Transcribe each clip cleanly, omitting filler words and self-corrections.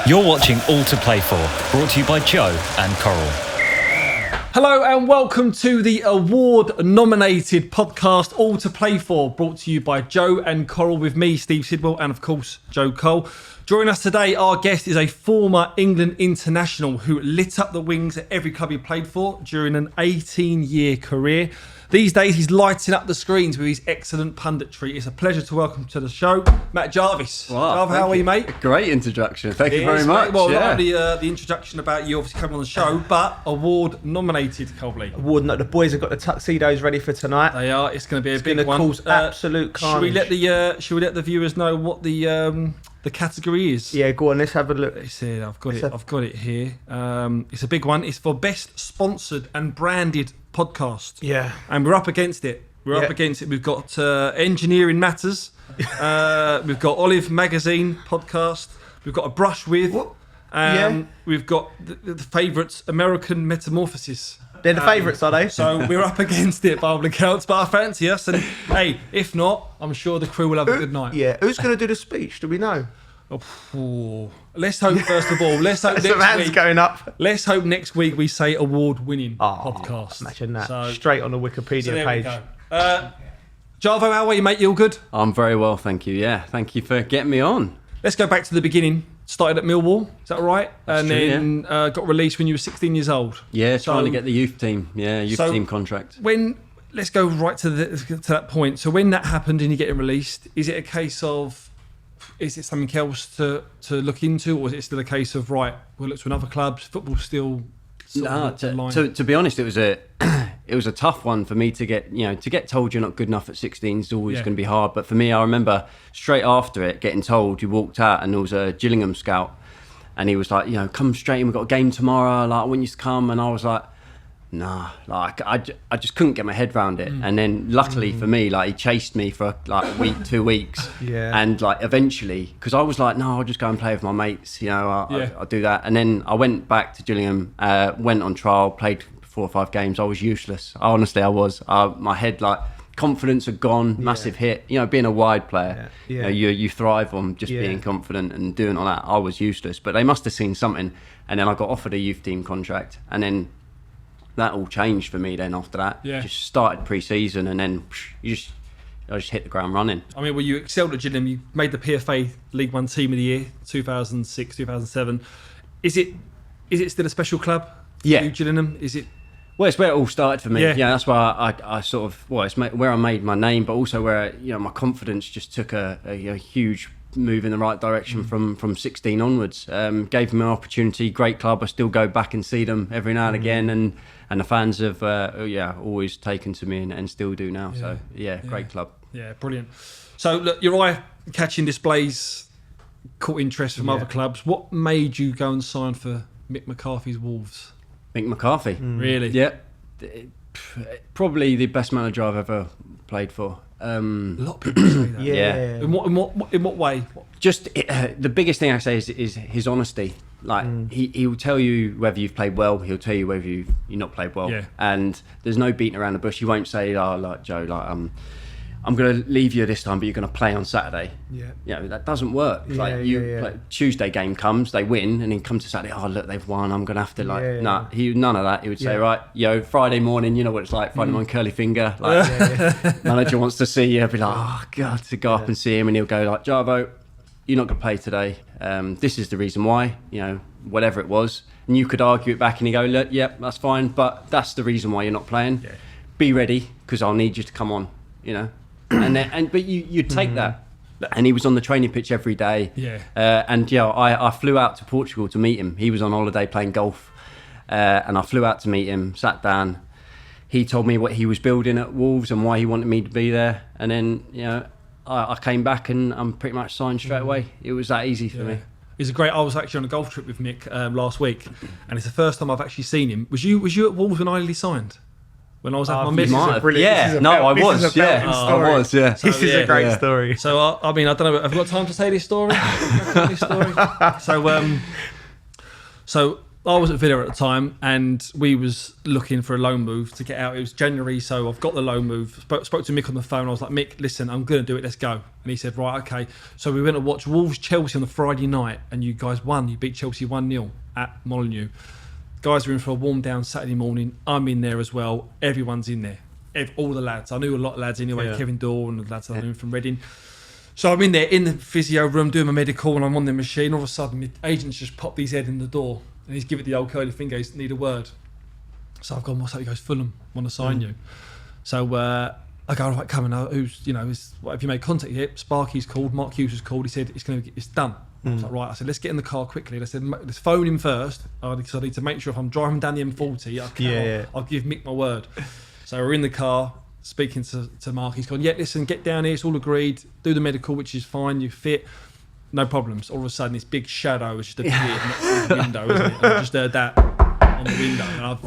You're watching All To Play For, brought to you by Joe and Coral. Hello and welcome to the award-nominated podcast All To Play For, brought to you by Joe and Coral, with me, Steve Sidwell, and of course, Joe Cole. Joining us today, our guest is a former England international who lit up the wings at every club he played for during an 18-year career. These days, he's lighting up the screens with his excellent punditry. It's a pleasure to welcome to the show, Matt Jarvis. Wow, Jarvis, how are you, mate? Great introduction. Thank you very much. Well, not only the introduction about you obviously coming on the show, but award-nominated, Colby. The boys have got the tuxedos ready for tonight. They are. It's going to be a big It's one. going to cause absolute carnage. Should we let the viewers know what the category is? Yeah, go on. Let's have a look. It's here. I've got it here. It's a big one. It's for best sponsored and branded podcast. Yeah, and we're up against it. We've got Engineering Matters. We've got Olive Magazine podcast. We've got A Brush With. We've got the favourites, American Metamorphosis. They're the favourites, are they? So we're up against it by all accounts, but I fancy us. And hey, if not, I'm sure the crew will have a good night. Yeah. Who's going to do the speech? Do we know? Let's hope, first of all, let's hope Some hands going up. Let's hope next week we say award-winning podcast. Imagine that. So, straight on the Wikipedia page. Jarvo, how are you, mate? You all good? I'm very well, thank you. Yeah, thank you for getting me on. Let's go back to the beginning. Started at Millwall, is that right? That's true, then got released when you were 16 years old. Yeah, trying to get the youth team. Yeah, team contract. Let's go right to that point. So when that happened and you're getting released, is it a case of, is it something else to look into, or is it still a case of, right, we'll look to another club, football still to be honest, it was a tough one for me to get told you're not good enough at 16 is always going to be hard. But for me, I remember straight after it getting told, you walked out and there was a Gillingham scout and he was like, come straight in, we've got a game tomorrow, like I want you to come. And I was like, nah, like I just couldn't get my head around it. And then luckily for me, like he chased me for like a week, 2 weeks. And like eventually, because I was like, no, I'll just go and play with my mates, I'll do that. And then I went back to Gillingham, went on trial, played 4 or 5 games. I was useless. Honestly, I was. My head, like, confidence had gone, massive hit. Being a wide player, you thrive on just being confident and doing all that. I was useless, but they must have seen something. And then I got offered a youth team contract, and then that all changed for me then after that. Just started pre-season, and then I just hit the ground running. I mean, well, you excelled at Gillingham. You made the PFA League One Team of the Year, 2006, 2007. Is it still a special club? Yeah. You, Gillingham? Is it? Well, it's where it all started for me. Yeah, that's why I sort of, it's where I made my name, but also where, my confidence just took a huge move in the right direction from 16 onwards. Gave me an opportunity, great club. I still go back and see them every now and again, and the fans have always taken to me and still do now. So great club. Yeah, brilliant. So look, your eye-catching displays caught interest from other clubs. What made you go and sign for Mick McCarthy's Wolves? Mick McCarthy. Really? Yeah. Probably the best manager I've ever played for. A lot of people say that. Yeah. In what way? Just the biggest thing I say is his honesty. Like he will tell you whether you've played well. He'll tell you whether you've not played well. Yeah. And there's no beating around the bush. He won't say, "Oh, like Joe, like I'm going to leave you this time, but you're going to play on Saturday." That doesn't work. Play, Tuesday game comes, they win, and then come to Saturday, oh look, they've won, I'm going to have to none of that. He would say, right, Friday morning, you know what it's like, Friday morning, curly finger, like manager wants to see you, I'll be like, oh God, to go up and see him, and he'll go like, Jarvo, you're not going to play today. This is the reason why, whatever it was. And you could argue it back and you go, look, that's fine, but that's the reason why you're not playing. Be ready, because I'll need you to come on, but you take that. And he was on the training pitch every day. I flew out to Portugal to meet him. He was on holiday playing golf, and I flew out to meet him, sat down. He told me what he was building at Wolves and why he wanted me to be there. And then, I came back and I'm pretty much signed straight away. It was that easy for me. I was actually on a golf trip with Mick last week, and it's the first time I've actually seen him. Was you at Wolves when I signed? When I was at my missus? I was. This is a great story. So, I don't know, have I got time to say this story? So I was at Villa at the time, and we was looking for a loan move to get out. It was January, so I've got the loan move. Spoke to Mick on the phone. I was like, Mick, listen, I'm going to do it. Let's go. And he said, right, okay. So we went to watch Wolves-Chelsea on the Friday night, and you guys won. You beat Chelsea 1-0 at Molineux. Guys were in for a warm down Saturday morning. I'm in there as well. Everyone's in there. All the lads. I knew a lot of lads anyway. Kevin Dorr and the lads I knew from Reading. So I'm in there in the physio room doing my medical, and I'm on the machine. All of a sudden, the agent's just popped his head in the door. And he's given it the old curly finger, he need a word. So I've gone, what's up? He goes, Fulham, want to sign you. So I go, all right, come on, what have you made contact yet? Sparky's called, Mark Hughes has called, he said, it's done. I was like, right, I said, let's get in the car quickly. And I said, let's phone him first, because I need to make sure if I'm driving down the M40, I'll give Mick my word. So we're in the car, speaking to Mark, he's gone, yeah, listen, get down here, it's all agreed, do the medical, which is fine, you fit. No problems. All of a sudden, this big shadow has just appeared next to the window, isn't it? And I just heard that on the window, and I've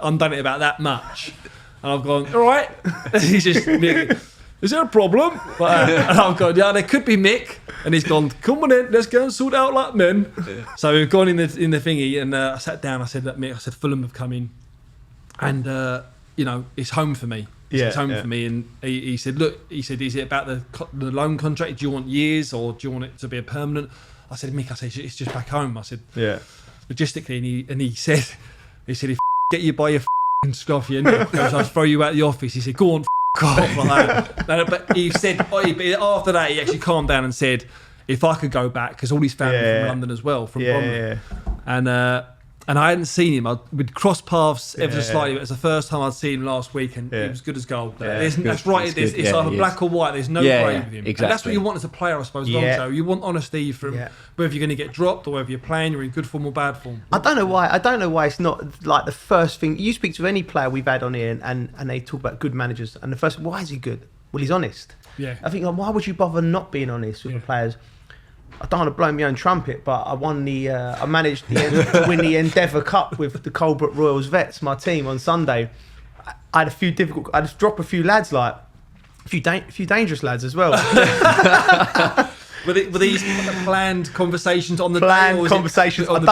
undone it about that much. And I've gone, all right. He's just, is there a problem? And I've gone, yeah, there could be Mick. And he's gone, come on in, let's go and sort it out like men. Yeah. So we've gone in the thingy, and I sat down. I said, Mick, I said, Fulham have come in, and it's home for me. It's home for me, and he said, look, is it about the loan contract? Do you want years, or do you want it to be a permanent? I said, Mick, it's just back home. I said, logistically, and he said, if get you by your scuff, you know, I'll throw you out the office. He said, go on, off like that. But he said, after that, he actually calmed down and said, if I could go back, because all his family from London as well, from Bromley, and I hadn't seen him. We'd crossed paths ever so slightly, but it's the first time I'd seen him last week, and it was good as gold. That's right. It's either black or white. There's no grey with him. Exactly. And that's what you want as a player, I suppose. Joe. You want honesty from whether you're going to get dropped or whether you're playing, you're in good form or bad form. I don't know why it's not like the first thing. You speak to any player we've had on here, and they talk about good managers, and the first, why is he good? Well, he's honest. Yeah. I think, why would you bother not being honest with the players? I don't want to blow my own trumpet, but I managed to win the Endeavour Cup with the Colbrook Royals Vets, my team, on Sunday. I had I just dropped a few lads, like a few dangerous lads as well. Were these planned conversations on the day? Planned conversations. I'd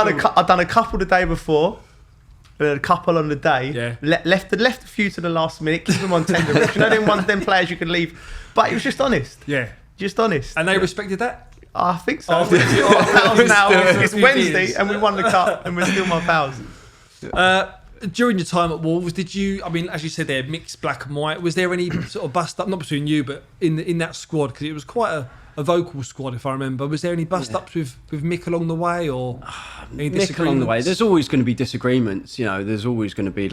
done a couple the day before, and a couple on the day. Yeah. Left a few to the last minute, keep them on tender. You know, them ones, them players you can leave. But it was just honest. Yeah. Just honest. And they respected that? I think so. It's Wednesday and we won the cup and we're still my pals. During your time at Wolves, did you, as you said there, mixed black and white, was there any sort of bust up, not between you, but in that squad, because it was quite a vocal squad, if I remember, was there any bust ups with Mick along the way, or any Mick along the way? There's always going to be disagreements, there's always going to be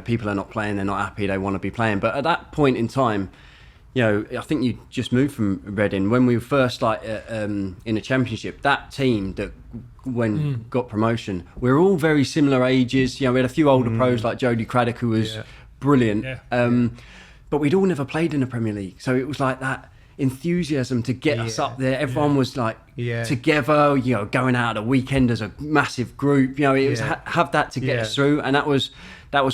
people are not playing, they're not happy, they want to be playing, but at that point in time, I think you just moved from Reading when we were first in the Championship. That team that got promotion, we were all very similar ages. We had a few older pros like Jody Craddock, who was brilliant. Yeah. But we'd all never played in the Premier League, so it was like that enthusiasm to get us up there. Everyone was like together, going out at a weekend as a massive group. It was have that to get us through, and that was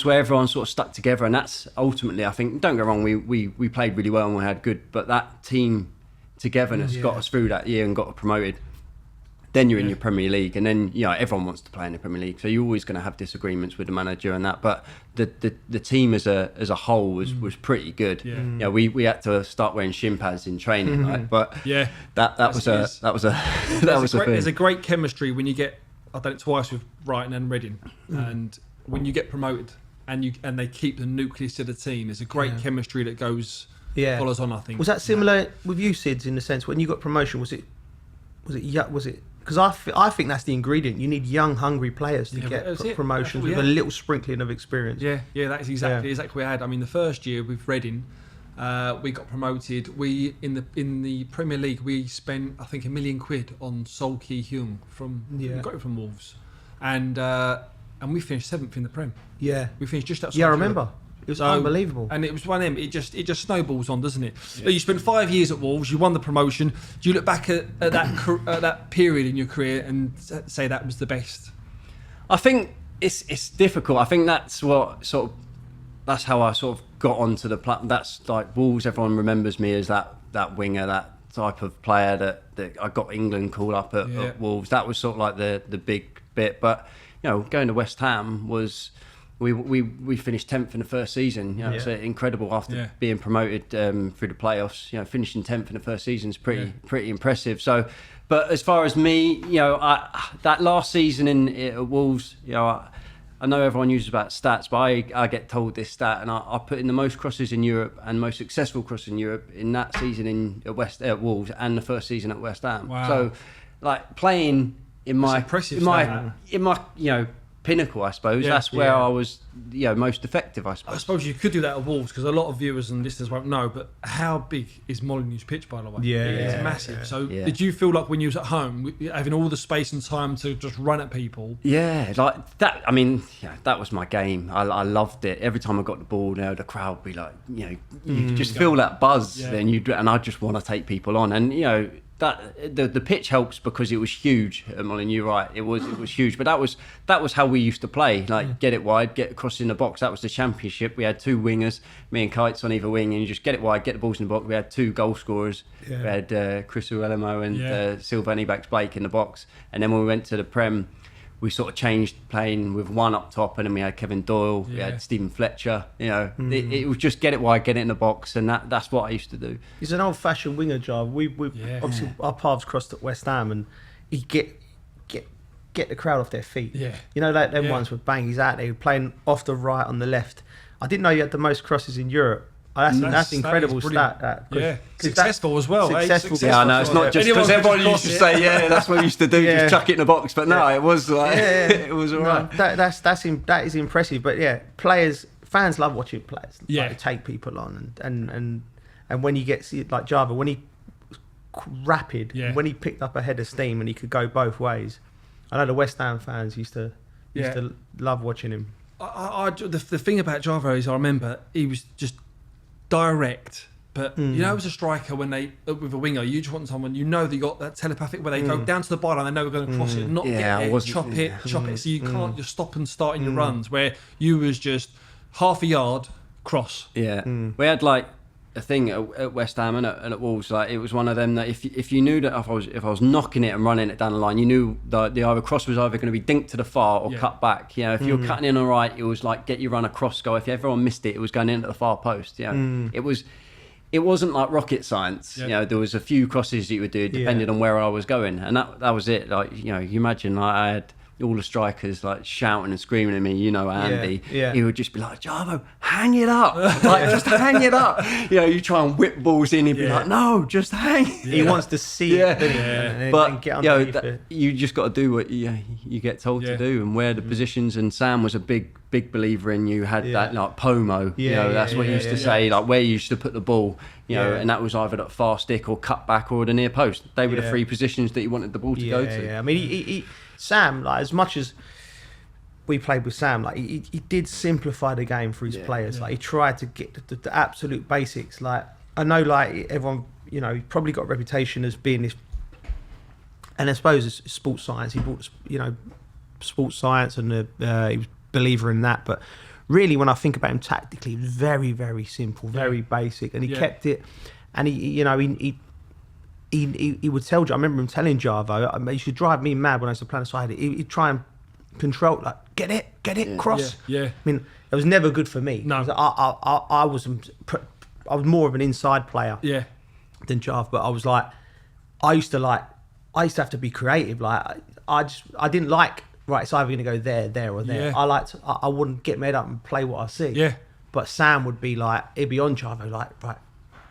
where everyone sort of stuck together, and that's ultimately, I think, don't get wrong, we played really well and we had good, but that team togetherness got us through that year and got us promoted. Then you're in your Premier League, and then everyone wants to play in the Premier League, so you're always going to have disagreements with the manager and that. But the team as a whole was pretty good. Yeah. We had to start wearing shin pads in training, right? But that was a thing. There's a great chemistry when you get. I've done it twice with Brighton and Reading, and when you get promoted and they keep the nucleus of the team, there's a great chemistry that follows on. I think. Was that similar with you, Sids, in the sense when you got promotion? Was it? Because I think that's the ingredient. You need young, hungry players to get promotions with a little sprinkling of experience. Yeah, that's exactly what we had. The first year with Reading, we got promoted. We in the Premier League we spent I think £1 million on Sol Ki-hyung we got him from Wolves, and we finished 7th in the Prem. Yeah, we finished just outside. Yeah, I remember. It was unbelievable. And it was one of them, it just snowballs on, doesn't it? Yeah. You spent 5 years at Wolves, you won the promotion. Do you look back at that period in your career and say that was the best? I think it's difficult. I think that's that's how I sort of got onto the platform. That's like Wolves, everyone remembers me as that winger, that type of player that I got England called up at Wolves. That was sort of like the big bit. But going to West Ham was. We finished 10th in the first season. It's incredible after being promoted through the playoffs. Finishing 10th in the first season is pretty impressive. So, but as far as me, that last season at Wolves, I know everyone uses about stats, but I get told this stat, and I put in the most crosses in Europe and most successful cross in Europe in that season at Wolves and the first season at West Ham. Wow. So, like playing in my pinnacle, I suppose. That's where I was, most effective, I suppose. I suppose you could do that at Wolves, because a lot of viewers and listeners won't know, but how big is Molyneux's pitch, by the way? It's massive. So did you feel like when you was at home, having all the space and time to just run at people? Yeah, like that. I mean, that was my game. I loved it. Every time I got the ball, the crowd would be like, you could just feel that buzz. Then and I just want to take people on. And that the pitch helps because it was huge at Molyneux. You're right, it was huge. But that was how we used to play. Like get it wide, get across in the box. That was the Championship. We had two wingers, me and Kites on either wing, and you just get it wide, get the balls in the box. We had two goal scorers. We had Chris Uelemo and Sylvain Ibaks-Blake in the box. And then when we went to the Prem, we sort of changed playing with one up top, and then we had Kevin Doyle, we had Stephen Fletcher. It was just get it wide, get it in the box, and that's what I used to do. He's an old-fashioned winger, Jarvis. We obviously our paths crossed at West Ham, and he get the crowd off their feet. Them ones with bang. He's out there playing off the right on the left. I didn't know you had the most crosses in Europe. That's incredible stat. Successful as well. Successful. Yeah, I know. It's not just because everyone used to say, that's what we used to do, just chuck it in the box. But no, it was like, it was all right. That is impressive. But fans love watching players take people on, and when you get like Jarvis, when he rapid, when he picked up a head of steam and he could go both ways. I know the West Ham fans used to love watching him. The thing about Jarvis is, I remember he was just direct, but as a striker, when they with a winger, you just want someone they got that telepathic where they go down to the byline, they know we're going to cross it, not get it, chop it, so you can't just stop and start in your runs. Where you was just half a yard cross. We had like a thing at West Ham and at Wolves, like it was one of them that if you knew that if I was knocking it and running it down the line, you knew that the either cross was either going to be dinked to the far or cut back. If you were cutting in all right, it was like get you run a cross goal. If everyone missed it, it was going into the far post. It wasn't like rocket science. There was a few crosses that you would do depending on where I was going, and that was it. Like you imagine, like I had all the strikers like shouting and screaming at me, Andy, he would just be like, Jarvo, hang it up, like just hang it up. You try and whip balls in, he'd be like, no, just hang. He wants to see it, and get underneath it. You just got to do what you get told to do, and where the positions. And Sam was a big believer in you had that like Pomo, that's what he used to say, like where you used to put the ball, and that was either that far stick or cut back or the near post. They were the three positions that you wanted the ball to go to. I mean, he Sam, like as much as we played with Sam, like he did simplify the game for his players. Like he tried to get the absolute basics. Like I know, like everyone, he probably got a reputation as being this, and I suppose it's sports science. He brought, sports science, and he was a believer in that. But really, when I think about him tactically, he was very, very simple, very basic, and he kept it. And he would tell you. I remember him telling Jarvo, he used to drive me mad when I used to play on the side. He'd try and control, like get it, cross. I mean, it was never good for me. No, I was more of an inside player. Than Jarvo, but I was like, I used to have to be creative. Like I didn't like. Right, it's either going to go there, or there. I wouldn't get made up and play what I see. But Sam would be like, he'd be on Jarvo, like right.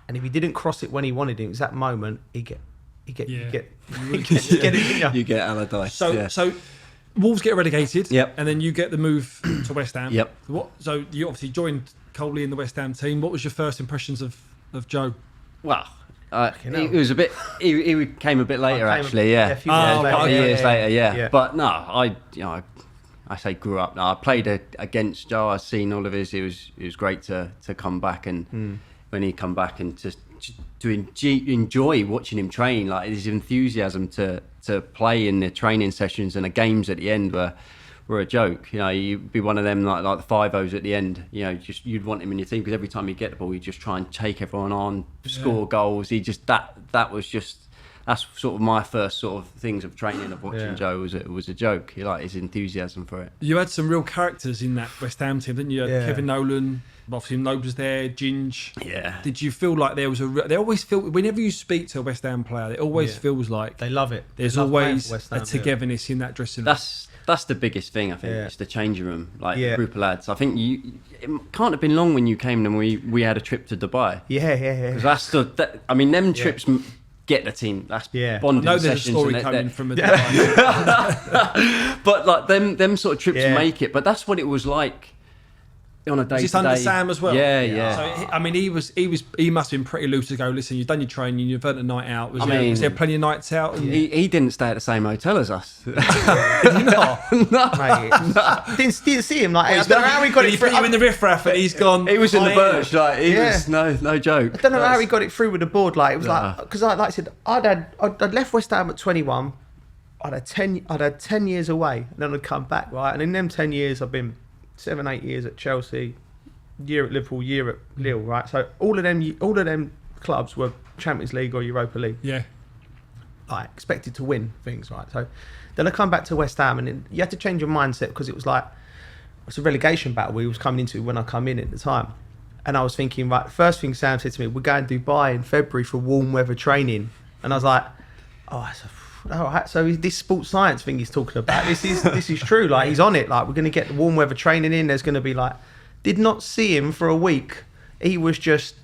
And if he didn't cross it when he wanted it, it was that moment, you get Allardyce. So Wolves get relegated. Yep. And then you get the move to West Ham. Yep. So you obviously joined Cole in the West Ham team. What was your first impressions of Joe? Well, it was a bit. He came a bit later, actually. A few years later. But no, I say grew up. No, I played against Joe. I've seen all of his. It was great to come back, and when he come back and to enjoy watching him train, like his enthusiasm to play in the training sessions and the games at the end were a joke. You'd be one of them like the 5-0s at the end. You'd want him in your team because every time you get the ball, you just try and take everyone on, score goals. He just that was just that's sort of my first sort of things of training of watching Joe was a joke. He like his enthusiasm for it. You had some real characters in that West Ham team, didn't you? You had Kevin Nolan, obviously Noble was there, Ginge. Yeah. Did you feel like there was they always feel, whenever you speak to a West Ham player, it always feels like they love it. There's always a togetherness in that dressing room. That's the biggest thing, I think. It's the changing room, like a group of lads. I think it can't have been long when you came and we had a trip to Dubai. Yeah. Because them trips get the team. That's bonding I know there's sessions. A story coming from a but like them sort of trips make it. But that's what it was like on a day to day. Is this under Sam as well? Yeah. So I mean, he must have been pretty loose to go. Listen, you've done your training, you've earned a night out. Was there plenty of nights out? He didn't stay at the same hotel as us. Did you not? No. Mate, didn't see him. Like, I don't know how he got it. He put you in the riffraff, and he's gone. He was in the birch. Like he was no joke. I don't know how he got it through with the board. Like it was like because like I said, I'd left West Ham at 21. I'd had 10 years away, and then I'd come back. Right, and in them 10 years, I've been 7-8 years at Chelsea, year at Liverpool, year at Lille, right? So all of them clubs were Champions League or Europa League. Yeah. Like expected to win things, right? So then I come back to West Ham, and you had to change your mindset because it was like it's a relegation battle we was coming into when I come in at the time. And I was thinking, right, first thing Sam said to me, we're going to Dubai in February for warm weather training. And I was like, all right, so this sports science thing he's talking about, this is true. Like he's on it. Like we're going to get the warm weather training in. There's going to be like, did not see him for a week. He was just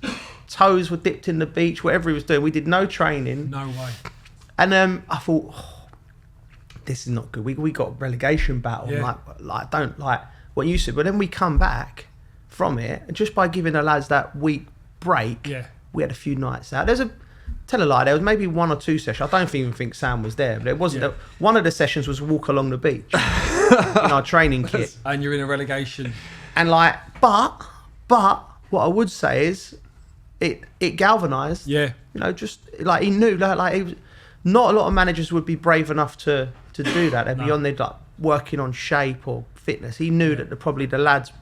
toes were dipped in the beach, whatever he was doing. We did no training. No way. And I thought, this is not good. We got a relegation battle. Yeah. Like don't like what you said. But then we come back from it, and just by giving the lads that week break, we had a few nights out. Tell a lie, there was maybe 1 or 2 sessions. I don't even think Sam was there, but it wasn't. One of the sessions was walk along the beach in our training kit. And you're in a relegation. And like, but what I would say is, it galvanised. Yeah. You know, just like he knew, like he was, not a lot of managers would be brave enough to do that. They'd be on there like working on shape or fitness. He knew that probably the lads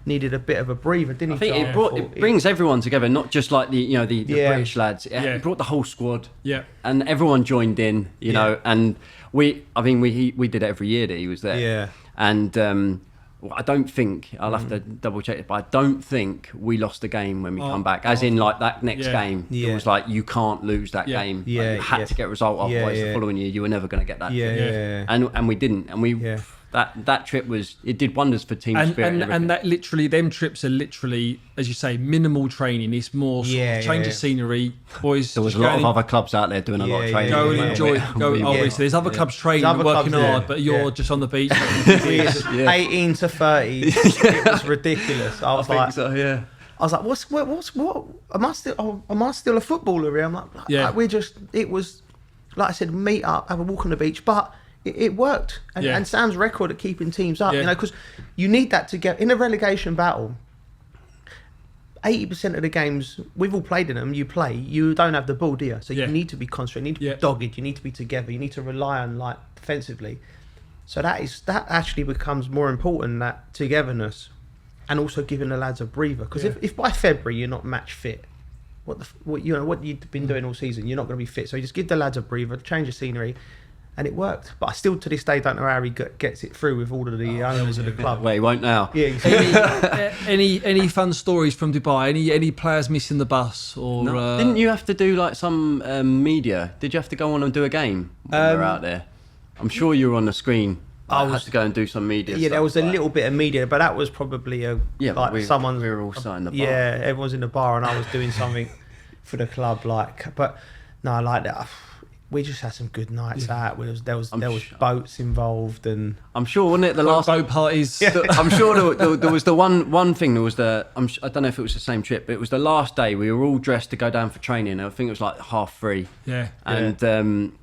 needed a bit of a breather, didn't he? I think it brings everyone together, not just like the British lads. It brought the whole squad. Yeah. And everyone joined in, you know, and we did it every year that he was there. Yeah. And I don't think, I'll have to double check it, but I don't think we lost a game when we come back. As in like that next game, it was like you can't lose that game. Like, you had to get a result, otherwise the following year you were never going to get that. And we didn't. And we that trip it did wonders for team spirit. And that literally, them trips are literally, as you say, minimal training. It's more sort of change of scenery. Boys, there was a lot of other clubs out there doing a lot of training. Go and enjoy. Obviously, there's other clubs training, working hard, but you're just on the beach. 18 to 30, it was ridiculous. I was like, I was like, what? Am I still a footballer here? I'm like, it was, like I said, meet up, have a walk on the beach, but it worked. And Sam's record at keeping teams up, you know, because you need that to get in a relegation battle. 80% of the games, we've all played in them, you don't have the ball, do you? So you need to be concentrated, you need to be dogged, you need to be together, you need to rely on like defensively. So that actually becomes more important, that togetherness, and also giving the lads a breather. Because if by February you're not match fit, what you've been doing all season, you're not going to be fit. So you just give the lads a breather, change the scenery, and it worked. But I still to this day don't know how he gets it through with all of the owners of the club. Well, he won't now. Yeah. Exactly. Any fun stories from Dubai? Any players missing the bus? Or no. Didn't you have to do like some media? Did you have to go on and do a game when you were out there? I'm sure you were on the screen. I had to go and do some media. Yeah, there was a little bit of media, but that was probably we were all sat in the bar. Yeah, everyone's in the bar, and I was doing something for the club. But no, I like that. We just had some good nights out. There was boats involved, and I'm sure, wasn't it the last boat parties? I'm sure there was the one thing. There was I don't know if it was the same trip, but it was the last day. We were all dressed to go down for training. I think it was like 3:30. Yeah, and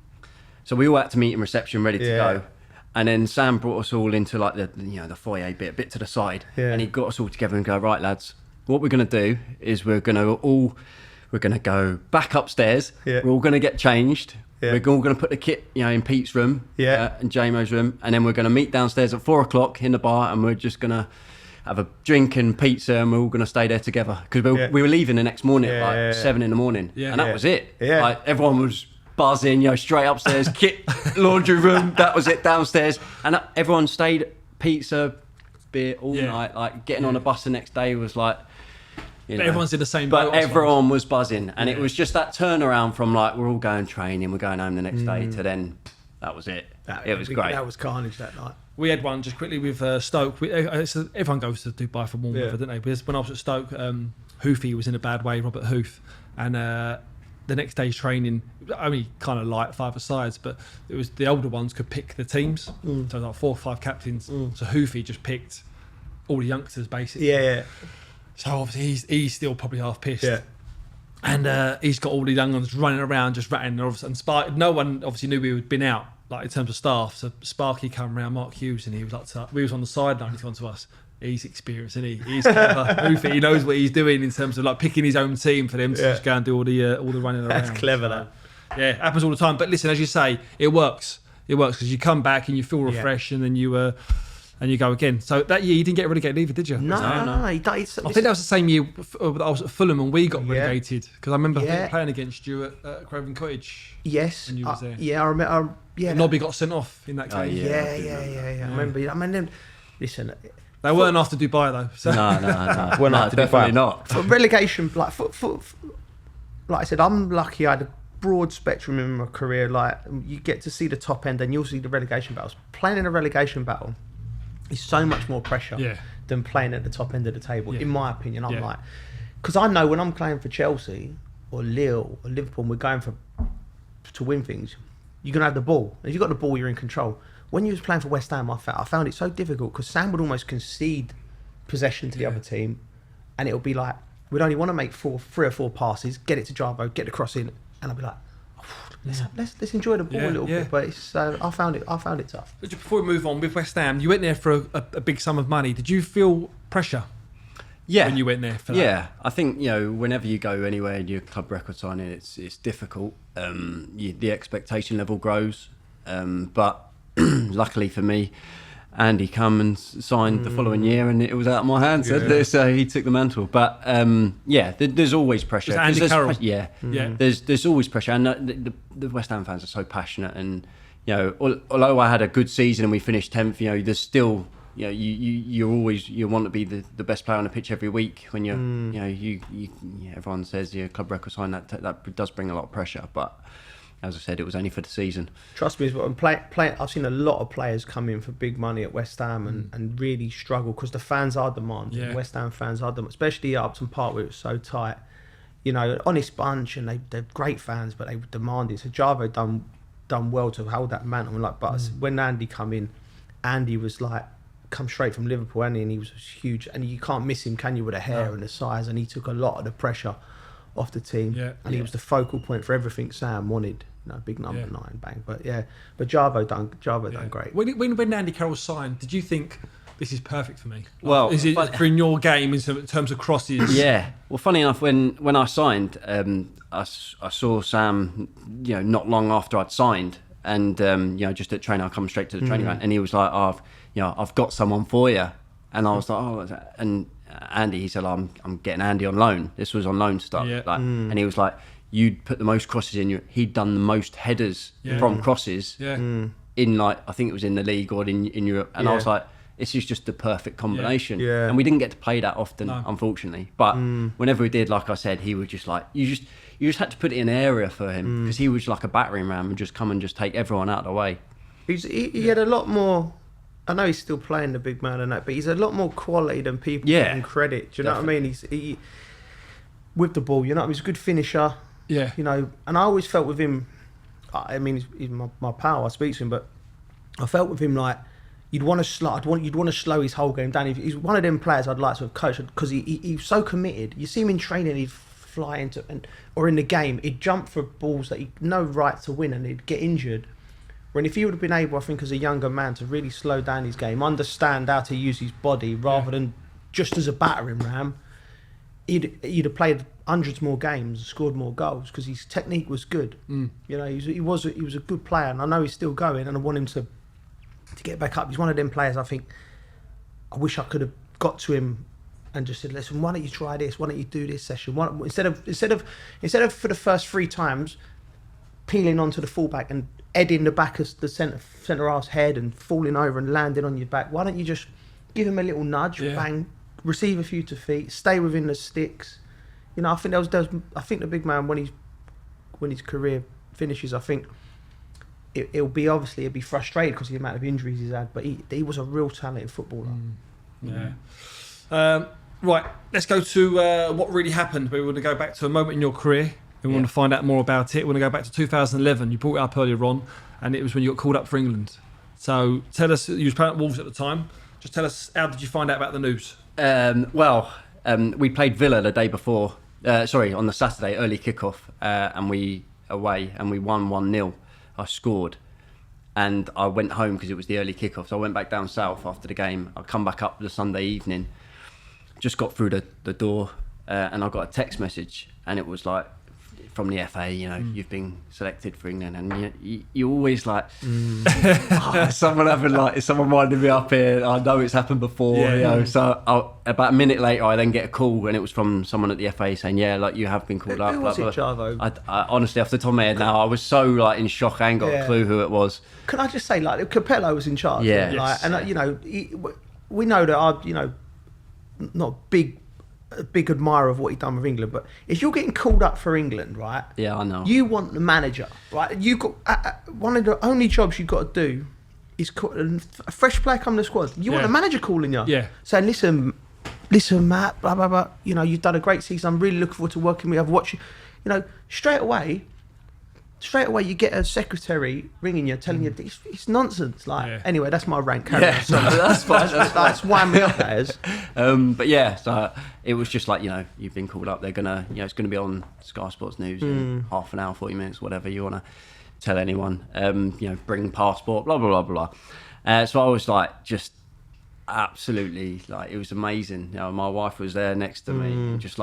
so we all had to meet in reception, ready to go. And then Sam brought us all into like the foyer bit, a bit to the side, and he got us all together and go, right, lads, what we're going to do is we're going to go back upstairs. Yeah. We're all going to get changed. Yeah. We're all going to put the kit, in Pete's room and Jamo's room, and then we're going to meet downstairs at 4:00 in the bar, and we're just going to have a drink and pizza, and we're all going to stay there together because we were leaving the next morning at 7 in the morning, and that was it. Yeah. Like everyone was buzzing, straight upstairs, kit, laundry room, that was it, downstairs. And everyone stayed, pizza, beer all night. Like, getting on a bus the next day was like... everyone's in the same boat. But everyone was buzzing. And it was just that turnaround from like, we're all going training, we're going home the next day, to then, that was it. It was great. That was carnage that night. We had one just quickly with Stoke. Everyone goes to Dubai for warm weather, don't they? Because when I was at Stoke, Hoofy was in a bad way, Robert Hoof. And the next day's training, only kind of light 5-a-sides, but it was the older ones could pick the teams. So like 4 or 5 captains. So Hoofy just picked all the youngsters, basically. Yeah. So obviously he's still probably half pissed. Yeah. And he's got all the young ones running around, just ratting. And no one obviously knew we had been out, like in terms of staff. So Sparky came around, Mark Hughes, and he was like, we was on the sideline. He's gone to us. He's experienced, isn't he? He's clever. He knows what he's doing in terms of like picking his own team for them to just go and do all the running around. That's clever, that. Yeah, it happens all the time. But listen, as you say, it works. It works because you come back and you feel refreshed, and then you go again. So that year you didn't get relegated either, did you? No. I think that was the same year I was at Fulham and we got relegated, because I remember playing against you at Craven Cottage. Yes. When you was there. Yeah, I remember. Nobby got sent off in that game. Yeah. I remember. I mean, listen. They weren't after Dubai though. So. No. We're not definitely not. For relegation, like I said, I'm lucky. I had a broad spectrum in my career. Like, you get to see the top end, and you'll see the relegation battles. Playing in a relegation battle is so much more pressure than playing at the top end of the table. In my opinion, I'm like, because I know when I'm playing for Chelsea or Lille or Liverpool, and we're going to win things, you're gonna have the ball. If you got the ball, you're in control. When you was playing for West Ham, I found it so difficult because Sam would almost concede possession to the other team, and it'll be like, we'd only want to make 3 or 4 passes, get it to Jarvis, get the cross in, and I'll be like, let's enjoy the ball a little bit. But it's, I found it tough. But before we move on with West Ham, you went there for a big sum of money. Did you feel pressure? Yeah. When you went there for that? Yeah, I think whenever you go anywhere and your club record signing, it's difficult. The expectation level grows, but luckily for me, Andy come and signed the following year, and it was out of my hands. So he took the mantle. But there's always pressure. Andy Carroll. There's always pressure, and the West Ham fans are so passionate. And although I had a good season and we finished 10th, there's still you want to be the best player on the pitch every week. When everyone says your club record sign, that does bring a lot of pressure, but. As I said, it was only for the season. Trust me, I've seen a lot of players come in for big money at West Ham and really struggle because the fans are demanding. Yeah. West Ham fans are demanding, especially at Upton Park where it was so tight. Honest bunch, and they're great fans, but they were demanding. So Jarvis done well to hold that mantle. When Andy come in, Andy was like, come straight from Liverpool, and he was huge. And you can't miss him, can you, with the hair and the size? And he took a lot of the pressure off the team. Yeah. And he was the focal point for everything Sam wanted. Big number 9, bang. But Jarvis done great. When Andy Carroll signed, did you think this is perfect for me? Well, is it for in your game in terms of crosses? Yeah. Well, funny enough, when I signed, I saw Sam, not long after I'd signed, and just at training, I come straight to the training ground, and he was like, I've got someone for you, and I was like, and Andy, he said, I'm getting Andy on loan. This was on loan stuff, and he was like, you'd put the most crosses in. He'd done the most headers from crosses in, I think it was in the league or in Europe. And I was like, this is just the perfect combination. Yeah. And we didn't get to play that often, unfortunately. But whenever we did, like I said, he would just like, you just had to put it in an area for him because he was like a battering ram and just come and just take everyone out of the way. He had a lot more. I know he's still playing the big man and that, but he's a lot more quality than people give him credit. Do you know what I mean? He with the ball, he's a good finisher. Yeah, and I always felt with him. I mean, he's my pal. I speak to him, but I felt with him like you'd want to slow his whole game down. He's one of them players I'd like to have coached because he's so committed. You see him in training, he'd fly into or in the game, he'd jump for balls that he'd no right to win, and he'd get injured. When if he would have been able, I think, as a younger man, to really slow down his game, understand how to use his body rather than just as a battering ram, he'd have played hundreds more games and scored more goals because his technique was good. He was a good player, and I know he's still going, and I want him to get back up. He's one of them players I think I wish I could have got to him and just said, listen, why don't you try this? Why don't you do this session? Instead of for the first 3 times peeling onto the fullback and heading the back of the centre half's head and falling over and landing on your back. Why don't you just give him a little nudge, bang, receive a few to feet, stay within the sticks. You know, I think I think the big man when his career finishes, I think he'll be frustrated because of the amount of injuries he's had. But he was a real talented footballer. Right, let's go to what really happened. We want to go back to a moment in your career. We want to find out more about it. We want to go back to 2011. You brought it up earlier on, and it was when you got called up for England. So tell us, you was playing at Wolves at the time. Just tell us, how did you find out about the news? We played Villa the day before. On the Saturday, early kickoff, and we won 1-0. I scored, and I went home because it was the early kickoff. So I went back down south after the game. I come back up the Sunday evening. Just got through the door, and I got a text message, and it was like, from the FA, you know, you've been selected for England, and you always like, someone winding me up here. I know it's happened before, you know. So about a minute later, I then get a call, and it was from someone at the FA saying, "Yeah, like you have been called up." Who was it, Jarvo? I honestly, off the top of my head now, I was so like in shock. I ain't got a clue who it was. Can I just say, like, Capello was in charge? Yeah, like, and you know, we know that not a big admirer of what he'd done with England, but if you're getting called up for England, right? Yeah, I know. You want the manager, right? You got one of the only jobs you've got to do is a fresh player come to the squad. You want the manager calling you, saying, "Listen, Matt, blah blah blah. You know, you've done a great season. I'm really looking forward to working with you. I've watched you." You know, straight away, you get a secretary ringing you, telling you it's nonsense. Like, anyway, that's my rank. So that's fine. That's why me up, that is. But yeah, so it was just like, you know, you've been called up. They're gonna, you know, it's gonna be on Sky Sports News in half an hour, 40 minutes, whatever you want to tell anyone. You know, bring passport, blah blah blah blah. So I was like, just absolutely, like, it was amazing. You know, my wife was there next to me, just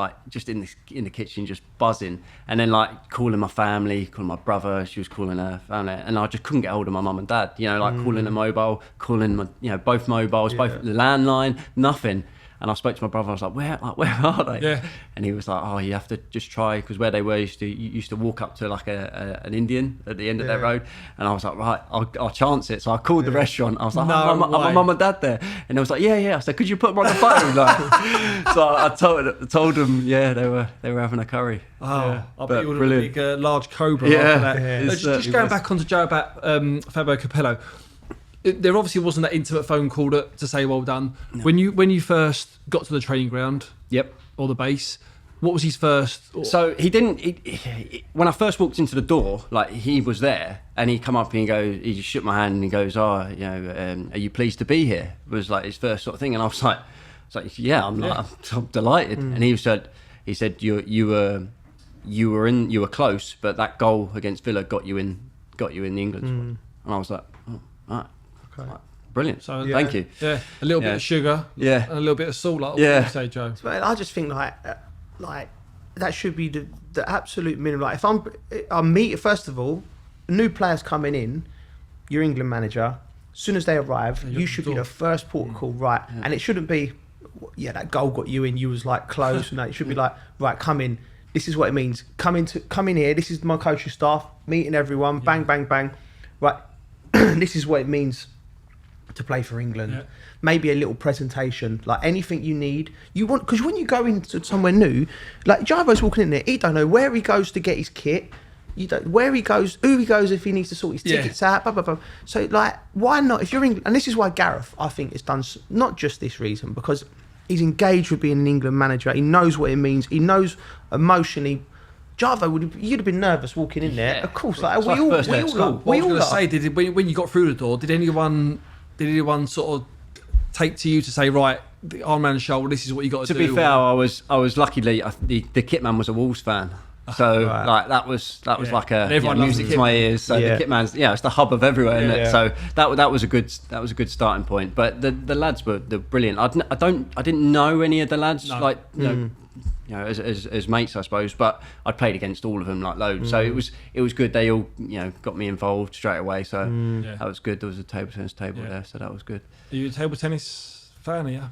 in the kitchen, just buzzing, and then like calling my family, calling my brother. She was calling her family, and I just couldn't get hold of my mum and dad. You know, like calling a mobile, calling my, you know, both mobiles, both the landline, nothing. And I spoke to my brother. I was like, where are they? Yeah. And he was like, oh, you have to just try, because where they were, you used to walk up to like an Indian at the end of their road. And I was like, right, I'll chance it. So I called the restaurant. I was like, are my mum and dad there? And they was like, yeah. I said, could you put them on the phone? Like, so I told them, they were having a curry. Oh, I bet you would have a big, large cobra after that. Just going back onto Joe about Fabio Capello. There obviously wasn't that intimate phone call to say well done. No. When you first got to the training ground, or the base, what was his first? So he didn't. When I first walked into the door, like, he was there, and he come up and he just shook my hand and he goes, "Oh, you know, are you pleased to be here?" Was like his first sort of thing, and I was like, "Yeah, I'm delighted." And he said, "You were close, but that goal against Villa got you in the England squad." And I was like, "Oh, right." Like, brilliant. So thank you. Yeah, a little bit of sugar. Yeah, and a little bit of salt. Like what you say, Joe. But I just think like that should be the absolute minimum. Like, if I'm meet first of all, new players coming in, your England manager. As soon as they arrive, you should be the first port of call, right? Yeah. And it shouldn't be, that goal got you in. You was like close. No, it should be like, right, come in. This is what it means. Come in here. This is my coaching staff meeting everyone. Bang, bang, bang. Right. This is what it means to play for England. Maybe a little presentation, like anything you need. You want, because when you go into somewhere new, like Jarvis walking in there, he don't know where he goes to get his kit. You don't where he goes, who he goes if he needs to sort his tickets out. Blah blah blah. So like, why not? If you're England, and this is why Gareth, I think, has done not just this reason, because he's engaged with being an England manager. He knows what it means. He knows emotionally. Jarvo, you'd have been nervous walking in there. Of course, like we all. I was going to say, when you got through the door, did anyone sort of take to you to say, right, the arm around the shoulder, this is what you got to do? To be fair, I was luckily the kit man was a Wolves fan, so like that was like a music to my ears. So the kit man's it's the hub of everywhere, isn't it? So that was a good starting point. But the lads were brilliant. I didn't know any of the lads as mates, I suppose, but I played against all of them like loads. So it was good. They all got me involved straight away. So that was good. There was a table tennis table there, so that was good. Are you a table tennis fan of you?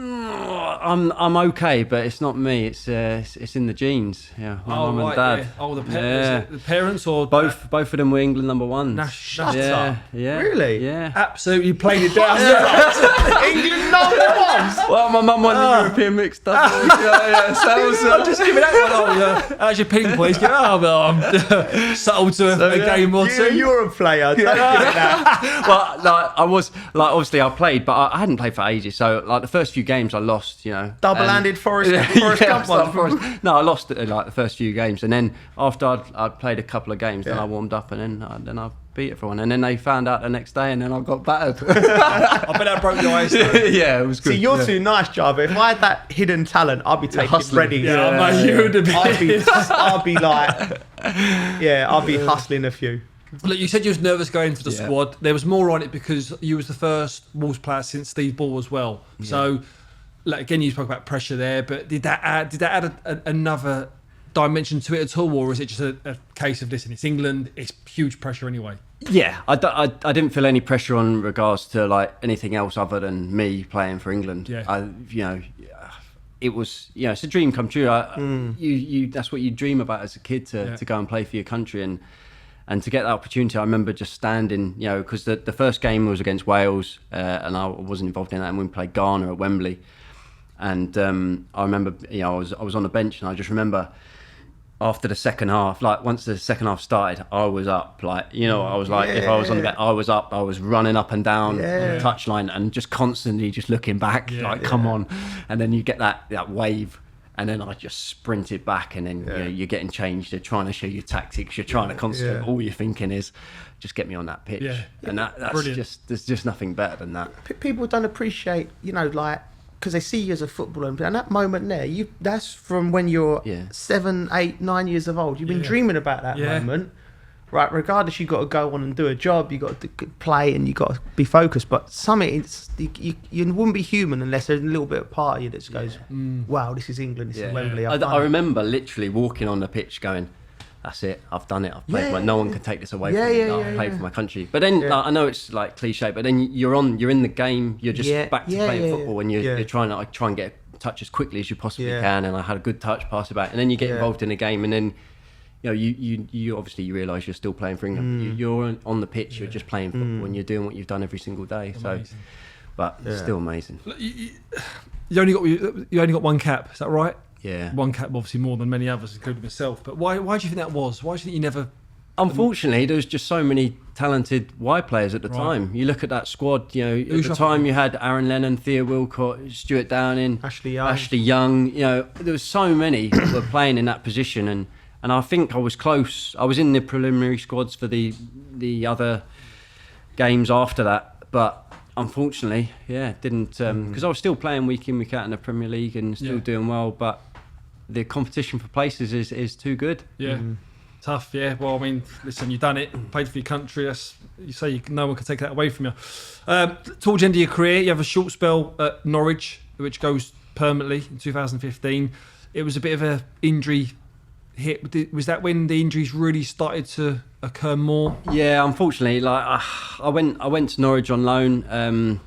I'm okay, but it's not me. It's in the genes. Yeah, my mum and dad. Yeah. Oh, the parents or both of them were England number ones. Shut up. Yeah. Really? Yeah. Absolutely played it down. England number ones. Well, my mum won the European mixed doubles. So I'm just giving that one. How's your ping, please? I'm subtle to a game or two. You're a player. Don't give it that. Well, I was obviously I played, but I hadn't played for ages. So the first few games I lost. Double-handed Forrest Gump one. No, I lost the first few games, and then after I'd played a couple of games, then I warmed up, and then I beat everyone, and then they found out the next day, and then I got battered. I bet that broke your eyes. Yeah, it was good. See, you're too nice, Jarvis. If I had that hidden talent, I'd be taking ready. You would have been. I'd be like, I'd be hustling a few. Look, you said you was nervous going into the squad. There was more on it because you was the first Wolves player since Steve Ball as well. Yeah. So, again, you spoke about pressure there, but did that add another dimension to it at all, or is it just a case of, listen, it's England, it's huge pressure anyway? Yeah, I didn't feel any pressure on regards to anything else other than me playing for England. Yeah. It was, it's a dream come true. You that's what you dream about as a kid to go and play for your country, and to get that opportunity. I remember just standing, because the first game was against Wales, and I wasn't involved in that, and we played Ghana at Wembley. And I remember, I was on the bench, and I just remember after the second half, once the second half started, I was up. I was if I was on the bench, I was up. I was running up and down the touchline and just constantly just looking back, come on. And then you get that wave. And then I just sprinted back, and then you're getting changed. They're trying to show you tactics. You're trying to concentrate. All you're thinking is, just get me on that pitch. And that's brilliant. There's just nothing better than that. People don't appreciate, because they see you as a footballer, and that moment there, that's from when you're 7, 8, 9 years of old. You've been dreaming about that moment. Right, regardless, you've got to go on and do a job, you've got to play, and you've got to be focused. But you wouldn't be human unless there's a little bit of part of you that goes, wow, this is England, this is Wembley. I remember literally walking on the pitch going, that's it, I've done it, I've played. No one can take this away from me. I've played for my country. But then, I know it's cliche, but then you're in the game, you're just back to playing football, and you're trying and get a touch as quickly as you possibly can, and I had a good touch, pass it back, and then you get involved in the game, and then you obviously realise you're still playing for England. You're on the pitch. You're just playing football, and you're doing what you've done every single day. Amazing. So, but still amazing. You only got one cap. Is that right? Yeah. One cap, obviously more than many others, including myself. But why do you think that was? Why do you think you never? Unfortunately, there was just so many talented wide players at the time. You look at that squad. At the time you had Aaron Lennon, Theo Wilcott, Stuart Downing, Ashley Young. There was so many that were playing in that position, and I think I was close. I was in the preliminary squads for the other games after that, but unfortunately, didn't because I was still playing week in, week out in the Premier League and still doing well, but the competition for places is too good. Yeah. Tough, yeah. Well, I mean, listen, you've done it, played for your country. No one can take that away from you. Towards the end of your career, you have a short spell at Norwich, which goes permanently in 2015. It was a bit of a injury hit. Was that when the injuries really started to occur more? Yeah, unfortunately, I went to Norwich on loan.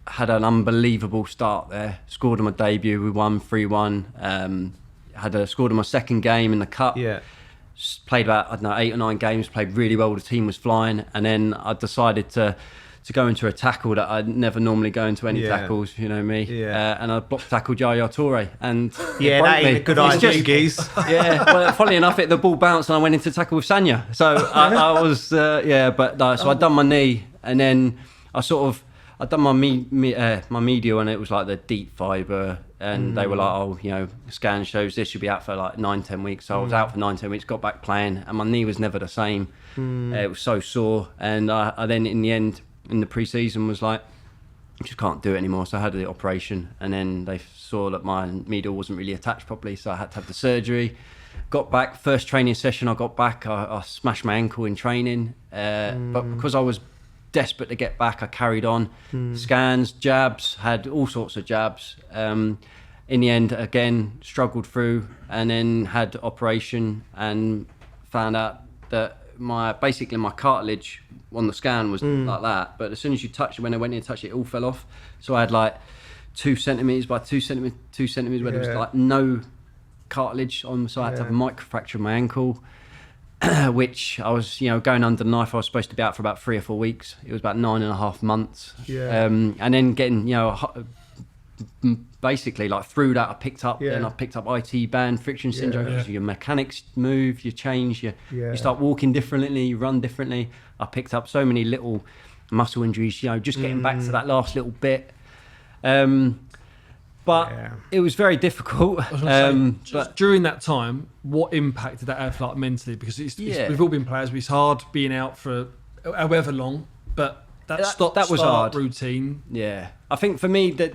Had an unbelievable start there. Scored on my debut. We won 3-1. Scored on my second game in the cup. Yeah. Played about 8 or 9 games. Played really well. The team was flying, and then I decided to go into a tackle that I'd never normally go into any tackles, you know me. Yeah. And I block tackled Yaya Toure, and that ain't a good idea, geez. Well, funnily enough, the ball bounced and I went into tackle with Sanya. So I was, so I'd done my knee, and then I'd done my medial, and it was like the deep fibre, and they were like, scan shows this, you'll be out for 9-10 weeks. So I was out for 9-10 weeks, got back playing, and my knee was never the same. It was so sore, and I then in the end, in the pre-season, was like, I just can't do it anymore. So I had the operation, and then they saw that my medial wasn't really attached properly, so I had to have the surgery. Got back, first training session I got back, I smashed my ankle in training, but because I was desperate to get back, I carried on. Scans, jabs, had all sorts of jabs. In the end, again, struggled through, and then had operation, and found out that basically my cartilage on the scan was like that, but as soon as you touched it, when I went in and touched it, it all fell off. So I had like 2 centimeters by 2 centimeters where there was like no cartilage on, so I had to have a microfracture of my ankle, which I was, going under the knife. I was supposed to be out for about 3 or 4 weeks. It was about 9.5 months. And then getting, basically like through that I picked up IT band, friction syndrome, because your mechanics move, you change, you start walking differently, you run differently. I picked up so many little muscle injuries, just getting back to that last little bit. But it was very difficult. But during that time, what impact did that have like mentally? Because we've all been players, but it's hard being out for however long, but that was hard routine. Yeah, I think for me that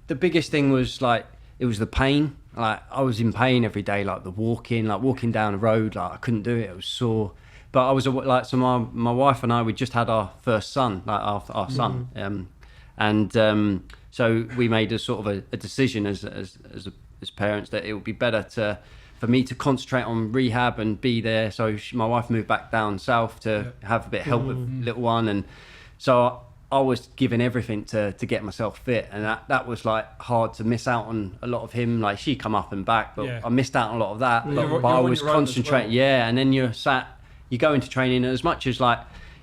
the biggest thing was like it was the pain. Like I was in pain every day, like walking down the road, like I couldn't do it. I was sore. But I was like, so my wife and I, we just had our first son, like our son, so we made a sort of a decision as parents that it would be better for me to concentrate on rehab and be there. So my wife moved back down south to have a bit of help with little one, and so I was giving everything to get myself fit, and that was like hard to miss out on a lot of him. Like she come up and back, but I missed out on a lot of that. But I was concentrating, and then you go into training as much as like,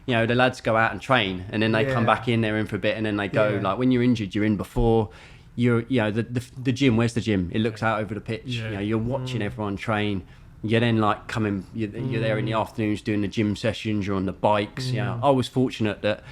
the lads go out and train, and then they come back in, they're in for a bit, and then they go. Like when you're injured, you're in before. The gym. Where's the gym? It looks out over the pitch. You're watching everyone train. You're then like coming. You're there in the afternoons doing the gym sessions. You're on the bikes. I was fortunate that.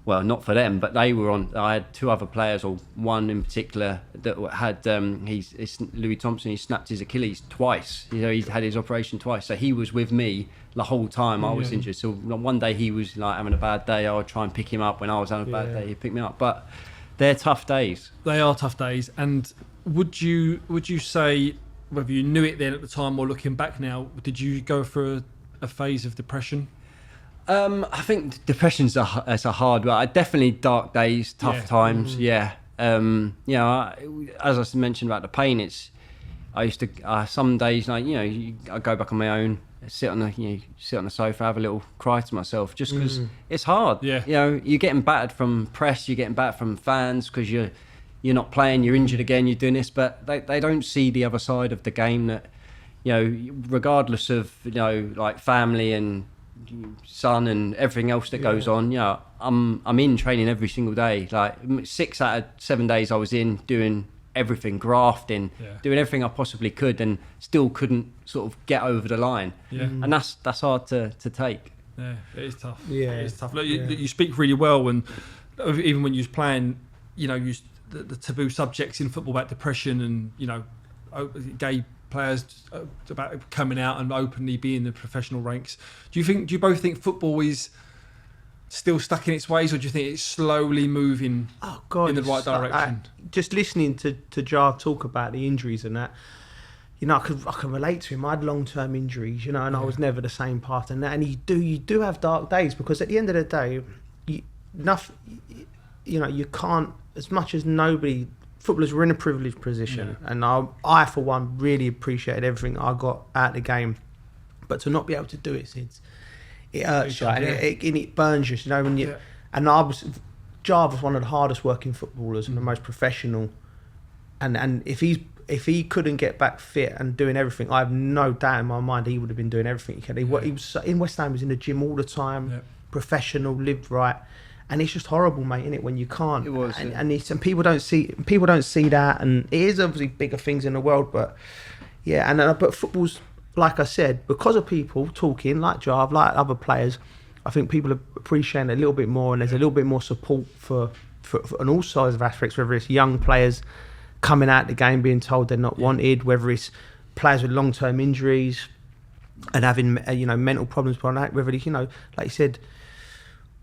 Well, not for them, but they were on. I had 2 other players, or one in particular that had. He's Louis Thompson. He snapped his Achilles twice. He's had his operation twice, so he was with me the whole time I was injured. So one day he was like having a bad day, I would try and pick him up. When I was having a bad day, he'd pick me up. But they're tough days. They are tough days. And would you say, whether you knew it then at the time or looking back now, did you go through a phase of depression? I think depression's a hard word. Definitely dark days, tough times. As I mentioned about the pain, I used to some days like I go back on my own, sit on the sofa, have a little cry to myself, just because it's hard. You're getting battered from press, you're getting battered from fans because you're not playing, you're injured again, you're doing this, but they don't see the other side of the game, that regardless of like family and son and everything else that goes on. I'm in training every single day. Like 6 out of 7 days I was in doing everything, grafting, doing everything I possibly could, and still couldn't sort of get over the line. And that's hard to take. It is tough. It is tough. Look, you speak really well, and even when you was playing, the taboo subjects in football about depression and gay players about coming out and openly being in the professional ranks. Do you both think football is still stuck in its ways, or do you think it's slowly moving in the right direction? Just listening to Jar talk about the injuries and that, I can relate to him. I had long-term injuries, and I was never the same path and that. And you do have dark days, because at the end of the day, you can't, as much as nobody. Footballers were in a privileged position, and I for one really appreciated everything I got out of the game, but to not be able to do it, it hurts you, and it burns you. When you and Jarvis was one of the hardest working footballers and the most professional, and if he couldn't get back fit and doing everything, I have no doubt in my mind he would have been doing everything he could. He was in West Ham, he was in the gym all the time, professional, lived right. And it's just horrible, mate, innit, when you can't. It was, and people don't see that, and it is obviously bigger things in the world, but but football's, like I said, because of people talking like Jarv, like other players, I think people are appreciating it a little bit more, and there's a little bit more support for on all sides of aspects, whether it's young players coming out the game being told they're not wanted, whether it's players with long-term injuries and having mental problems behind that, whether it's, like you said,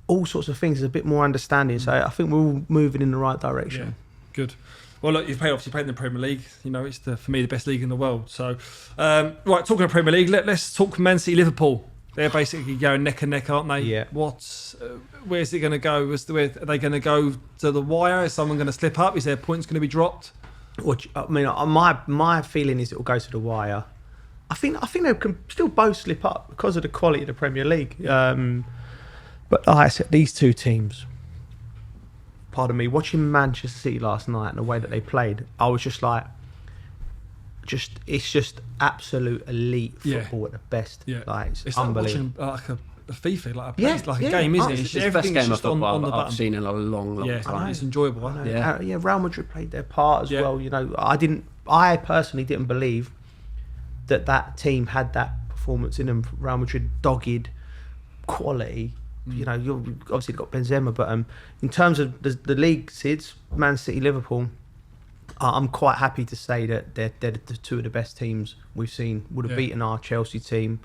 all sorts of things. There's a bit more understanding, so I think we're all moving in the right direction. Good. Well, look, you've played in the Premier League. It's for me the best league in the world. So, right, talking of Premier League, let's talk Man City, Liverpool. They're basically going neck and neck, aren't they? Yeah. Where's it going to go? Are they going to go to the wire? Is someone going to slip up? Is their points going to be dropped? My feeling is it will go to the wire. I think they can still both slip up because of the quality of the Premier League. But like I said, these two teams, pardon me, watching Manchester City last night and the way that they played, I was just like, it's just absolute elite football at the best. Yeah. Like, it's unbelievable. Like watching a FIFA, like a game, isn't it? It's the best game of football I've seen in a long time. It's enjoyable. Real Madrid played their part as well. You know, I personally didn't believe that team had that performance in them. Real Madrid, dogged, quality. You know, you obviously got Benzema, but in terms of the league, Sids, Man City, Liverpool, I'm quite happy to say that they're the two of the best teams we've seen. Would have beaten our Chelsea team,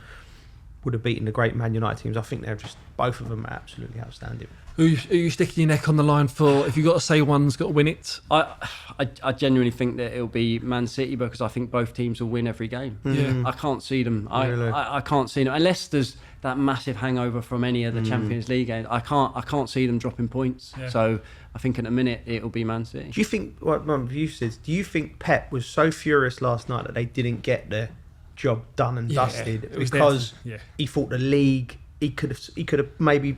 would have beaten the great Man United teams. I think they're just, both of them are absolutely outstanding. Who are you sticking your neck on the line for? If you've got to say one's got to win it? I genuinely think that it'll be Man City, because I think both teams will win every game. Yeah. I can't see them. Really? I can't see them unless there's that massive hangover from any of the Champions League games. I can't see them dropping points. Yeah. So I think in a minute it'll be Man City. Do you think, do you think Pep was so furious last night that they didn't get the job done and dusted because he thought the league, he could have maybe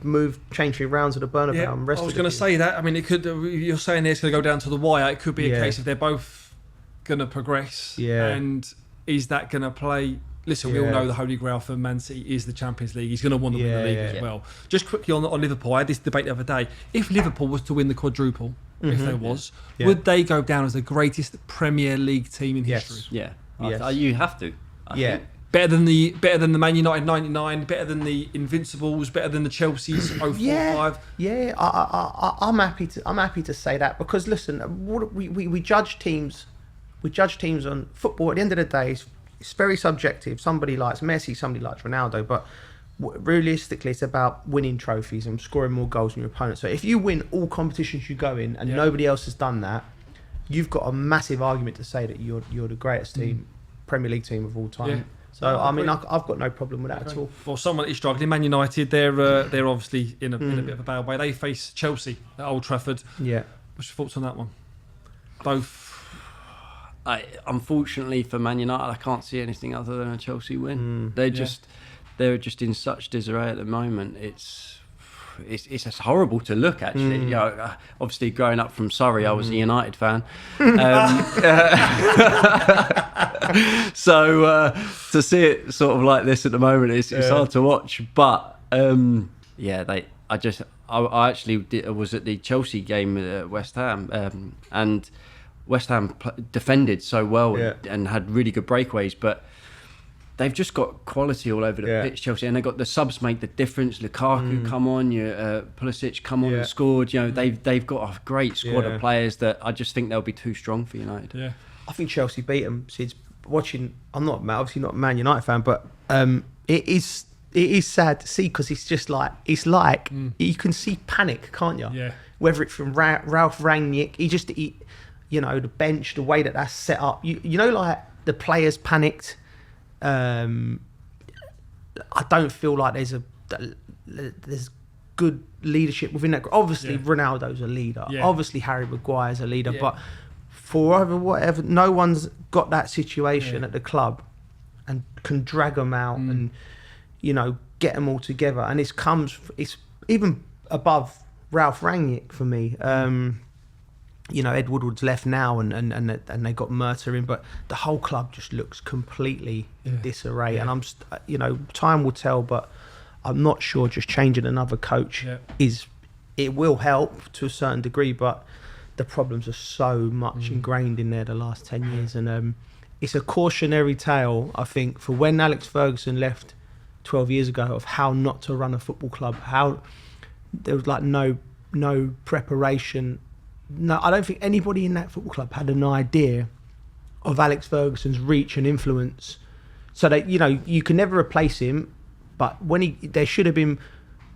changed it around to the Bernabeu and rested? I was going to say that. I mean, it could. You're saying it's going to go down to the wire. It could be a case of they're both going to progress. Yeah. And is that going to play? Listen, we all know the holy grail for Man City is the Champions League. He's going to want to win the league as well. Just quickly on Liverpool, I had this debate the other day. If Liverpool was to win the quadruple, if there was, would they go down as the greatest Premier League team in history? Yeah. Yes. You have to. I think. Better than the Man United 99, better than the Invincibles, better than the Chelsea's 045. Yeah, I'm happy to say that, because listen, we judge teams. We judge teams on football. At the end of the day, it's very subjective. Somebody likes Messi, somebody likes Ronaldo, but realistically, it's about winning trophies and scoring more goals than your opponent. So if you win all competitions you go in and nobody else has done that, you've got a massive argument to say that you're the greatest team, Premier League team of all time. Yeah. So I mean, I've got no problem with that at all. Well, someone is struggling. Man United, they're obviously in a bit of a bad way. They face Chelsea at Old Trafford. Yeah. What's your thoughts on that one? Both. Unfortunately for Man United, I can't see anything other than a Chelsea win. They're just in such disarray at the moment. It's just horrible to look, actually. You know, obviously growing up from Surrey, I was a United fan. So to see it sort of like this at the moment, it's hard to watch. But I actually was at the Chelsea game at West Ham, and West Ham defended so well and had really good breakaways, but they've just got quality all over the pitch, Chelsea, and they got the subs make the difference. Lukaku come on, Pulisic come on and scored. You know, they've got a great squad of players that I just think they'll be too strong for United. Yeah, I think Chelsea beat them. Since watching, I'm obviously not a Man United fan, but it is sad to see, because it's just like you can see panic, can't you? Yeah. Whether it's from Ralph Rangnick, the bench, the way that's set up, you know, like the players panicked. I don't feel like there's good leadership within that group. Obviously, Ronaldo's a leader. Yeah. Obviously, Harry Maguire's a leader. Yeah. But for whatever, no one's got that situation at the club and can drag them out and get them all together. And it's even above Ralph Rangnick for me. Ed Woodward's left now, and they got Murta in, but the whole club just looks completely in disarray. And I'm, time will tell, but I'm not sure just changing another coach it will help to a certain degree, but the problems are so much ingrained in there the last 10 years, and it's a cautionary tale, I think, for when Alex Ferguson left 12 years ago, of how not to run a football club, how there was like no preparation. No, I don't think anybody in that football club had an idea of Alex Ferguson's reach and influence. So that you can never replace him, but when there should have been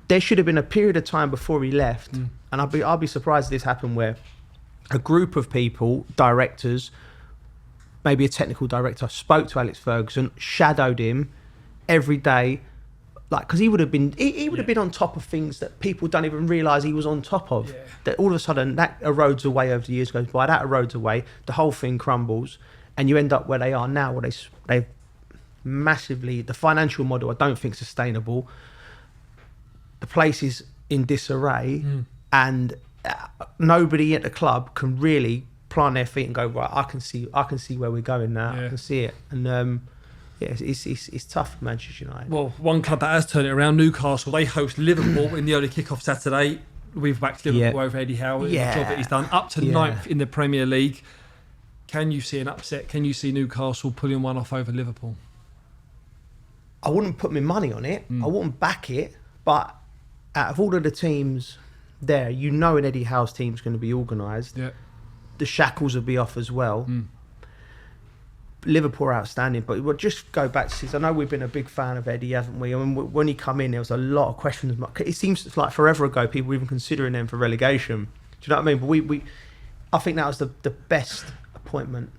a period of time before he left, and I'll be surprised if this happened, where a group of people, directors, maybe a technical director, spoke to Alex Ferguson, shadowed him every day. Like, because he would have been on top of things that people don't even realise he was on top of. Yeah. That all of a sudden that erodes away over the years, goes by. That erodes away, the whole thing crumbles, and you end up where they are now, where massively. The financial model, I don't think sustainable. The place is in disarray, and nobody at the club can really plant their feet and go, right, I can see where we're going now. I can see it, and it's tough for Manchester United. Well, one club that has turned it around, Newcastle, they host Liverpool in the early kick-off Saturday. We've backed Liverpool over Eddie Howe. The job that he's done up to 9th in the Premier League. Can you see an upset? Can you see Newcastle pulling one off over Liverpool? I wouldn't put my money on it. I wouldn't back it. But out of all of the teams there, an Eddie Howe's team's going to be organised. Yeah. The shackles will be off as well. Liverpool are outstanding, but we'll just go back to this. I know we've been a big fan of Eddie, haven't we? I mean, when he come in, there was a lot of questions. It seems like forever ago people were even considering them for relegation. Do you know what I mean? But I think that was the best appointment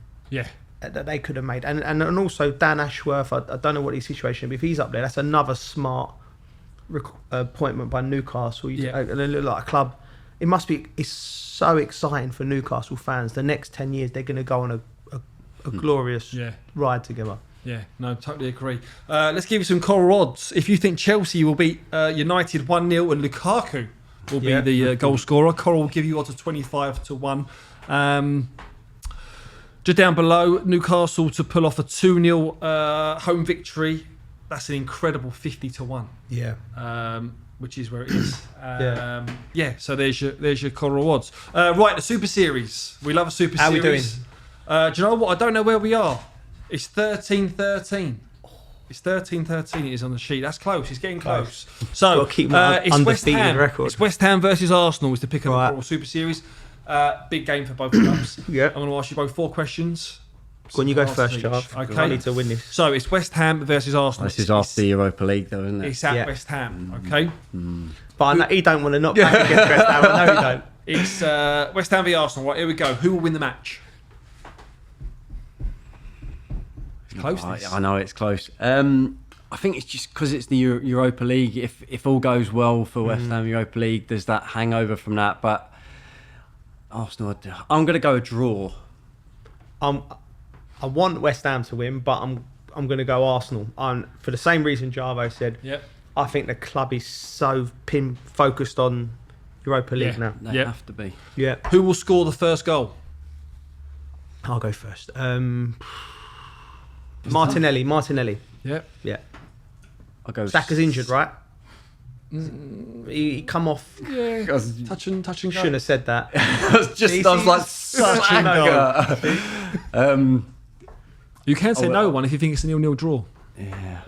that they could have made. And also Dan Ashworth, I don't know what his situation is, but if he's up there, that's another smart appointment by Newcastle. And they look like a club. It's so exciting for Newcastle fans. The next 10 years, they're going to go on a glorious ride together. Yeah, no, totally agree. Let's give you some Coral odds. If you think Chelsea will beat United 1-0 and Lukaku will be the goal scorer, Coral will give you odds of 25 to 1. Just down below, Newcastle to pull off a 2-0 home victory. That's an incredible 50 to 1. Yeah. Which is where it is. So there's your Coral odds. Right, the Super Series. We love a Super Series. How are we doing? Do you know what? I don't know where we are. It's 13-13. It's 13-13. It is on the sheet. That's close. It's getting close. So it's West Ham. Record. It's West Ham versus Arsenal is the pick of the Super Series. Big game for both clubs. I'm going to ask you both 4 questions. Go on, you go first, Jarvis. Okay. I need to win this. So it's West Ham versus Arsenal. This is after the Europa League, though, isn't it? It's at West Ham. Okay. But I know he don't want to knock back against West Ham. I know he don't. It's West Ham v Arsenal. Right, here we go. Who will win the match? Close. I know it's close. I think it's just because it's the Europa League. If all goes well for West Ham Europa League, there's that hangover from that. But Arsenal, I'm going to go a draw. I want West Ham to win, but I'm going to go Arsenal. For the same reason Jarvis said. Yep. I think the club is so focused on Europa League now. They have to be. Yeah. Who will score the first goal? I'll go first. Martinelli. Yep. Yeah. I'll go. Saka's injured, right? He come off. Yeah. Touch and go. Shouldn't have said that. I was like such a You can say no one if you think it's a 0-0 draw. Yeah.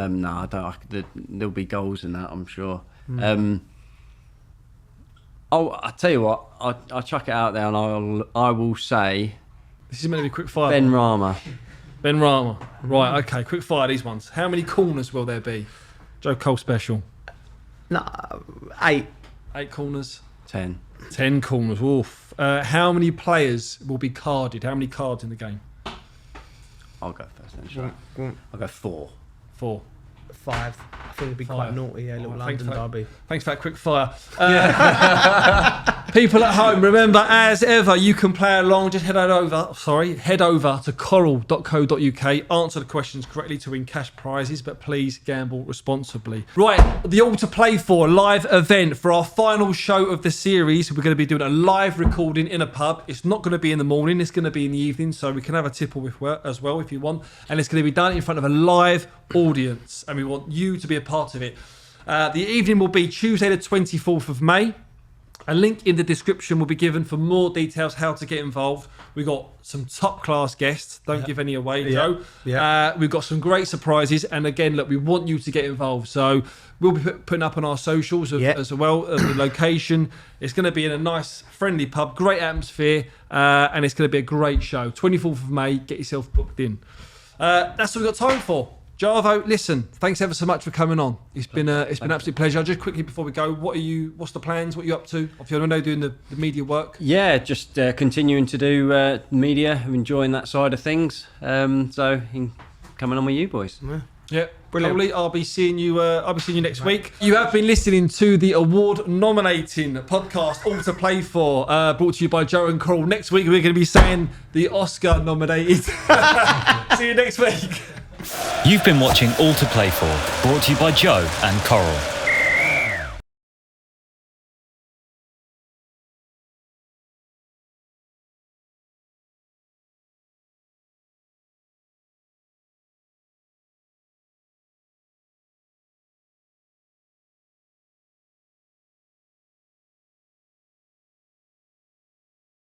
No, I don't. There'll be goals in that, I'm sure. I'll tell you what. I'll chuck it out there, and I will say. This is meant to be quick fire. Ben Rama. Right. Okay. Quick fire. These ones. How many corners will there be? Joe Cole special. No, 8. 8 corners. 10. 10 corners. Oof. How many players will be carded? How many cards in the game? I'll go first then. Sure. I'll go 4. 4. 5. I think it'd be quite naughty, a little London derby. Thanks for that quick fire. People at home, remember, as ever, you can play along. Just head over to coral.co.uk. Answer the questions correctly to win cash prizes, but please gamble responsibly. Right, the All To Play For live event for our final show of the series. We're going to be doing a live recording in a pub. It's not going to be in the morning. It's going to be in the evening, so we can have a tipple as well if you want. And it's going to be done in front of a live audience, and we want you to be a part of it. The evening will be Tuesday the 24th of May. A link in the description will be given for more details how to get involved. We've got some top class guests. Don't give any away, Joe. We've got some great surprises. And again, look, we want you to get involved. So we'll be putting up on our socials as well the location. It's going to be in a nice, friendly pub, great atmosphere, and it's going to be a great show. 24th of May, get yourself booked in. That's all we've got time for. Jarvo, listen, thanks ever so much for coming on. It's been an absolute pleasure. Just quickly before we go, what's the plans? What are you up to? Obviously, I know doing the media work. Yeah, just continuing to do media. I'm enjoying that side of things. So coming on with you boys. Yeah, brilliant. I'll be seeing you next week. You have been listening to the award-nominating podcast All To Play For, brought to you by Joe and Coral. Next week we're going to be saying the Oscar-nominated. See you next week. You've been watching All To Play For, brought to you by Joe and Coral.